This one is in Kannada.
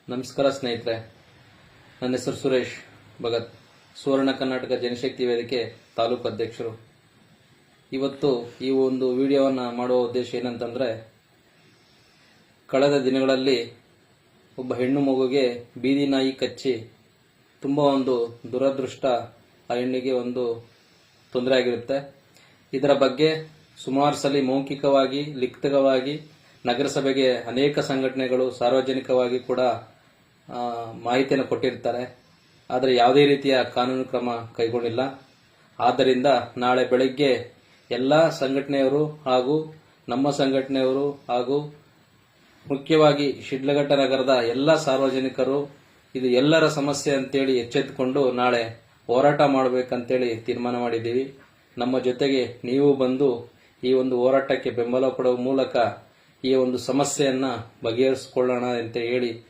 ನಮಸ್ಕಾರ ಸ್ನೇಹಿತರೆ, ನನ್ನ ಹೆಸರು ಸುರೇಶ್ ಭಗತ್, ಸುವರ್ಣ ಕರ್ನಾಟಕ ಜನಶಕ್ತಿ ವೇದಿಕೆ ತಾಲೂಕು ಅಧ್ಯಕ್ಷರು. ಇವತ್ತು ಈ ಒಂದು ವಿಡಿಯೋವನ್ನು ಮಾಡುವ ಉದ್ದೇಶ ಏನಂತಂದ್ರೆ, ಕಳೆದ ದಿನಗಳಲ್ಲಿ ಒಬ್ಬ ಹೆಣ್ಣು ಮಗುಗೆ ಬೀದಿ ನಾಯಿ ಕಚ್ಚಿ ತುಂಬಾ ಒಂದು ದುರದೃಷ್ಟ. ಆ ಹೆಣ್ಣಿಗೆ ಒಂದು ತೊಂದರೆ ಆಗಿರುತ್ತೆ. ಇದರ ಬಗ್ಗೆ ಸುಮಾರು ಸಲ ಮೌಖಿಕವಾಗಿ, ಲಿಖಿತವಾಗಿ ನಗರಸಭೆಗೆ ಅನೇಕ ಸಂಘಟನೆಗಳು ಸಾರ್ವಜನಿಕವಾಗಿ ಕೂಡ ಮಾಹಿತಿಯನ್ನು ಕೊಟ್ಟಿರ್ತಾರೆ. ಆದರೆ ಯಾವುದೇ ರೀತಿಯ ಕಾನೂನು ಕ್ರಮ ಕೈಗೊಂಡಿಲ್ಲ. ಆದ್ದರಿಂದ ನಾಳೆ ಬೆಳಗ್ಗೆ ಎಲ್ಲ ಸಂಘಟನೆಯವರು ಹಾಗೂ ನಮ್ಮ ಸಂಘಟನೆಯವರು ಹಾಗೂ ಮುಖ್ಯವಾಗಿ ಶಿಡ್ಲಘಟ್ಟ ನಗರದ ಎಲ್ಲ ಸಾರ್ವಜನಿಕರು ಇದು ಎಲ್ಲರ ಸಮಸ್ಯೆ ಅಂತೇಳಿ ಎಚ್ಚೆತ್ತುಕೊಂಡು ನಾಳೆ ಹೋರಾಟ ಮಾಡಬೇಕಂತೇಳಿ ತೀರ್ಮಾನ ಮಾಡಿದ್ದೀವಿ. ನಮ್ಮ ಜೊತೆಗೆ ನೀವು ಬಂದು ಈ ಒಂದು ಹೋರಾಟಕ್ಕೆ ಬೆಂಬಲ ಕೊಡುವ ಮೂಲಕ ಈ ಒಂದು ಸಮಸ್ಯೆಯನ್ನ ಬಗೆಹರಿಸಿಕೊಳ್ಳೋಣ ಅಂತ ಹೇಳಿ